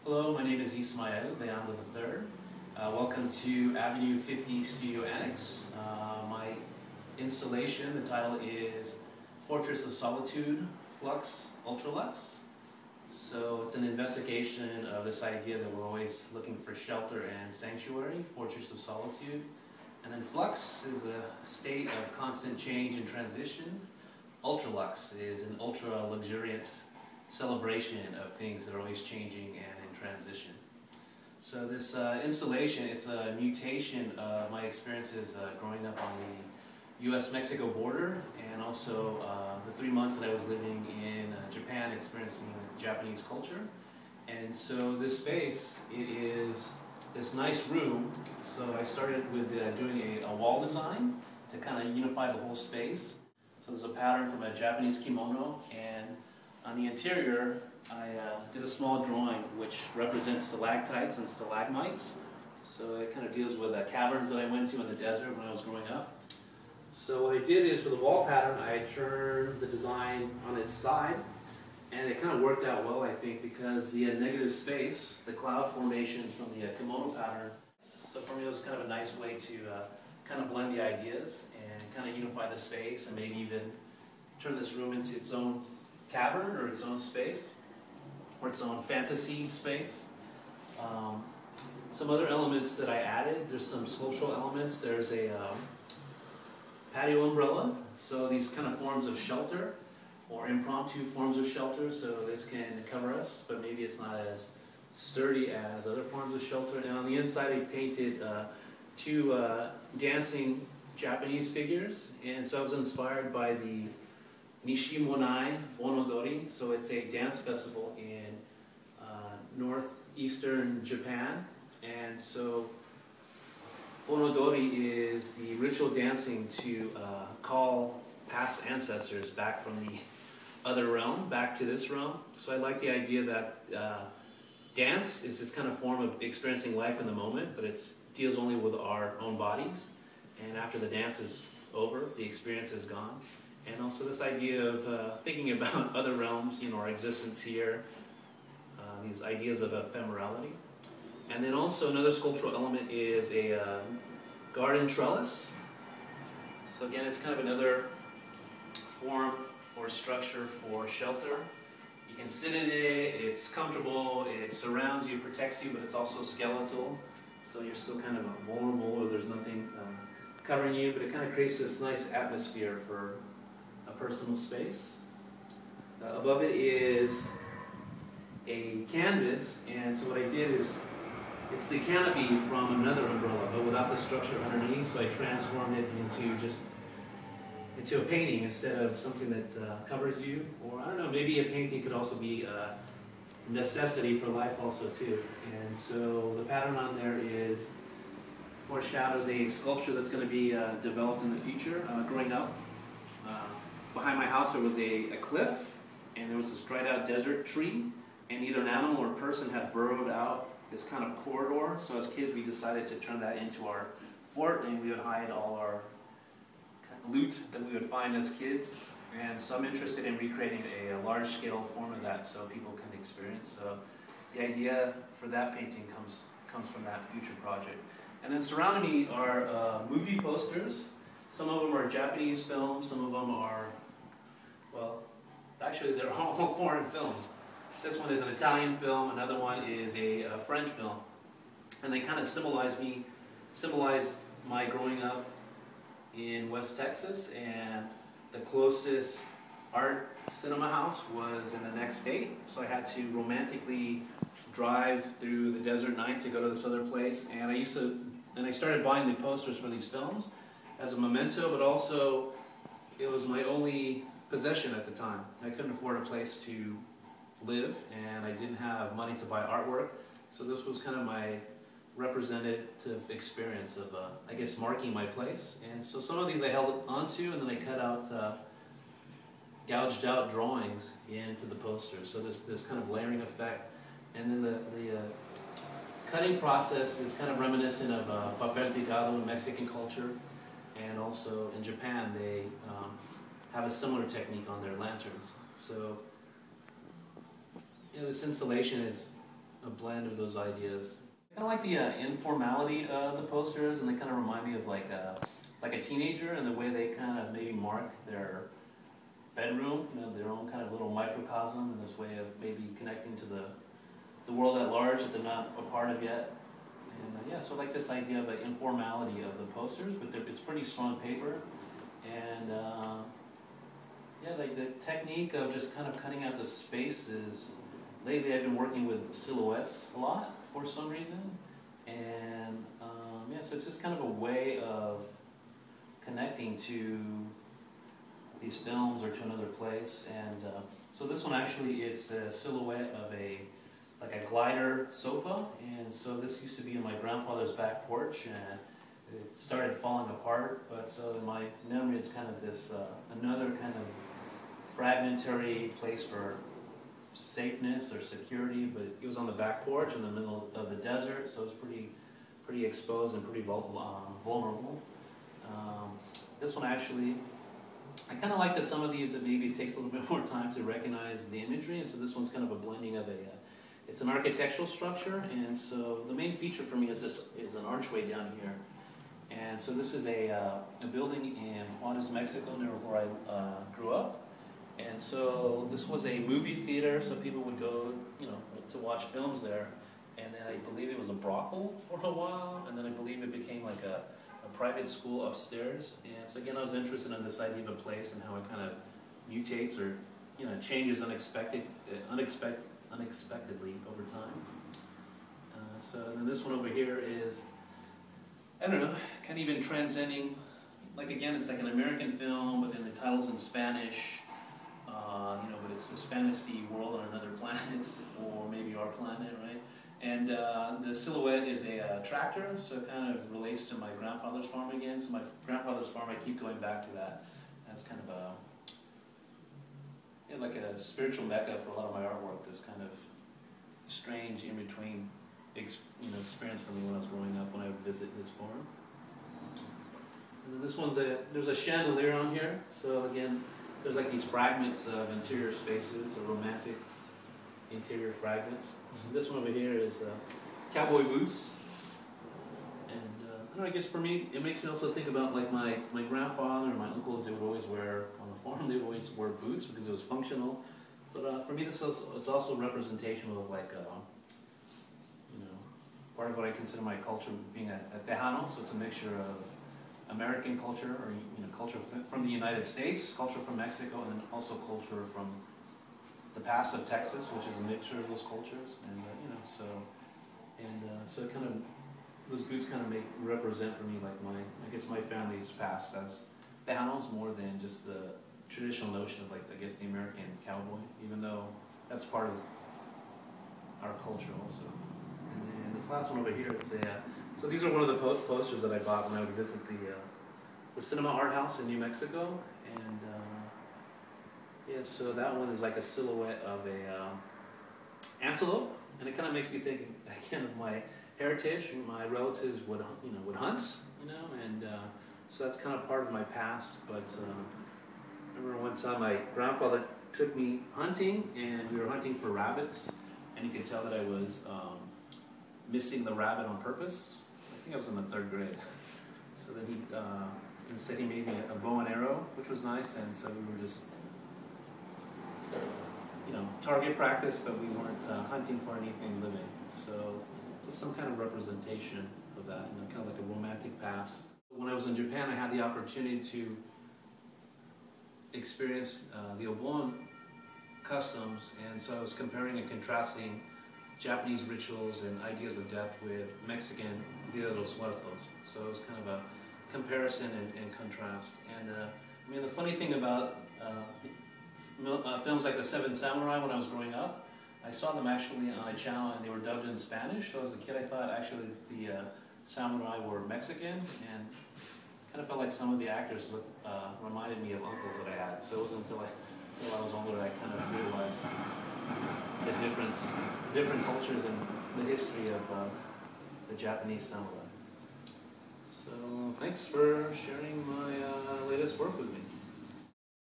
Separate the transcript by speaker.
Speaker 1: Hello, my name is Ismael the III. Welcome to Avenue 50 Studio Annex. My installation, the title is Fortress of Solitude, Flux, Ultralux. So it's an investigation of this idea that we're always looking for shelter and sanctuary, Fortress of Solitude. And then Flux is a state of constant change and transition. Ultralux is an ultra-luxuriant celebration of things that are always changing and in transition. So this installation, it's a mutation of my experiences growing up on the US-Mexico border, and also the 3 months that I was living in Japan experiencing Japanese culture. And so this space, it is this nice room. So I started with doing a wall design to kind of unify the whole space. So there's a pattern from a Japanese kimono, and on the interior, I did a small drawing which represents stalactites and stalagmites. So it kind of deals with caverns that I went to in the desert when I was growing up. So what I did is, for the wall pattern, I turned the design on its side, and it kind of worked out well, I think, because the negative space, the cloud formation from the kimono pattern, so for me it was kind of a nice way to kind of blend the ideas and kind of unify the space, and maybe even turn this room into its own cavern or its own space, or its own fantasy space. Some other elements that I added, there's some sculptural elements. There's a patio umbrella, so these kind of forms of shelter, or impromptu forms of shelter, so this can cover us, but maybe it's not as sturdy as other forms of shelter. And on the inside I painted two dancing Japanese figures, and so I was inspired by the Nishimonai Onodori, so it's a dance festival in northeastern Japan. And so Onodori is the ritual dancing to call past ancestors back from the other realm, back to this realm. So I like the idea that dance is this kind of form of experiencing life in the moment, but it deals only with our own bodies. And after the dance is over, the experience is gone. And also this idea of thinking about other realms, you know, our existence here, these ideas of ephemerality. And then also another sculptural element is a garden trellis. So again, it's kind of another form or structure for shelter. You can sit in it, it's comfortable, it surrounds you, protects you, but it's also skeletal. So you're still kind of vulnerable, or there's nothing covering you, but it kind of creates this nice atmosphere for a personal space. Above it is a canvas, and so what I did is, it's the canopy from another umbrella, but without the structure underneath, so I transformed it into a painting instead of something that covers you. Or I don't know, maybe a painting could also be a necessity for life also too. And so the pattern on there is foreshadows a sculpture that's going to be developed in the future. Growing up, behind my house there was a cliff, and there was this dried out desert tree, and either an animal or a person had burrowed out this kind of corridor. So as kids we decided to turn that into our fort, and we would hide all our kind of loot that we would find as kids. And so I'm interested in recreating a large-scale form of that so people can experience. So the idea for that painting comes from that future project. And then surrounding me are movie posters. Some of them are Japanese films, some of them are, well, actually they're all foreign films. This one is an Italian film, another one is a French film. And they kind of symbolize my growing up in West Texas, and the closest art cinema house was in the next state. So I had to romantically drive through the desert night to go to this other place. And I started buying the posters for these films as a memento, but also it was my only possession at the time. I couldn't afford a place to live, and I didn't have money to buy artwork, so this was kind of my representative experience of, I guess, marking my place. And so some of these I held onto, and then I cut out, gouged out drawings into the posters. So this kind of layering effect, and then the cutting process is kind of reminiscent of papel picado in Mexican culture, and also in Japan they have a similar technique on their lanterns. So this installation is a blend of those ideas. I kind of like the informality of the posters, and they kind of remind me of like a teenager, and the way they kind of maybe mark their bedroom, you know, their own kind of little microcosm, and this way of maybe connecting to the world at large that they're not a part of yet. And yeah, so I like this idea of the informality of the posters, but it's pretty strong paper, and yeah, like the technique of just kind of cutting out the spaces. Lately I've been working with silhouettes a lot for some reason, and yeah, so it's just kind of a way of connecting to these films or to another place. And so this one actually, it's a silhouette of like a glider sofa, and so this used to be in my grandfather's back porch, and it started falling apart, but so in my memory it's kind of this another kind of fragmentary place for safeness or security, but it was on the back porch in the middle of the desert, so it was pretty exposed and pretty vulnerable. This one actually, I kind of like that some of these, that maybe it takes a little bit more time to recognize the imagery, and so this one's kind of a blending of it's an architectural structure, and so the main feature for me is an archway down here. And so this is a building in Juarez, Mexico, near where I grew up. And so this was a movie theater, so people would go, you know, to watch films there. And then I believe it was a brothel for a while, and then I believe it became like a private school upstairs. And so again, I was interested in this idea of a place and how it kind of mutates or, you know, changes unexpectedly over time. So then this one over here is, I don't know, kind of even transcending, like again, it's like an American film, but then the title's in Spanish. You know, but it's this fantasy world on another planet, or maybe our planet, right? And the silhouette is a tractor, so it kind of relates to my grandfather's farm again. So my grandfather's farm, I keep going back to that. That's kind of like a spiritual mecca for a lot of my artwork. This kind of strange in-between, experience for me when I was growing up, when I would visit his farm. And then this one's there's a chandelier on here. So again, there's like these fragments of interior spaces, or romantic interior fragments. This one over here is Cowboy Boots. And I don't know, I guess for me, it makes me also think about like my grandfather and my uncles. They would always wear, on the farm, they would always wear boots because it was functional. But for me, it's also representational of like, part of what I consider my culture being a Tejano. So it's a mixture of American culture, or culture from the United States, culture from Mexico, and then also culture from the past of Texas, which is a mixture of those cultures. And so kind of those boots kind of represent for me like my family's past as Tejanos, more than just the traditional notion of like the American cowboy, even though that's part of our culture also. And then this last one over here, it's so these are one of the posters that I bought when I would visit the Cinema Art House in New Mexico, and yeah, so that one is like a silhouette of a antelope, and it kind of makes me think again of my heritage. My relatives would hunt, and so that's kind of part of my past. But I remember one time my grandfather took me hunting, and we were hunting for rabbits, and you could tell that I was missing the rabbit on purpose. I think I was in the 3rd grade. So then instead he made me a bow and arrow, which was nice, and so we were just, target practice, but we weren't hunting for anything living. So just some kind of representation of that, kind of like a romantic past. When I was in Japan, I had the opportunity to experience the Obon customs, and so I was comparing and contrasting Japanese rituals and ideas of death with Mexican Dia de los Muertos. So it was kind of a comparison and contrast. And the funny thing about films like The Seven Samurai, when I was growing up, I saw them actually on a channel and they were dubbed in Spanish. So as a kid, I thought actually the samurai were Mexican, and kind of felt like some of the actors reminded me of uncles that I had. So it wasn't until I was older that I kind of realized the different cultures and the history of the Japanese samurai. So thanks for sharing my latest work with me.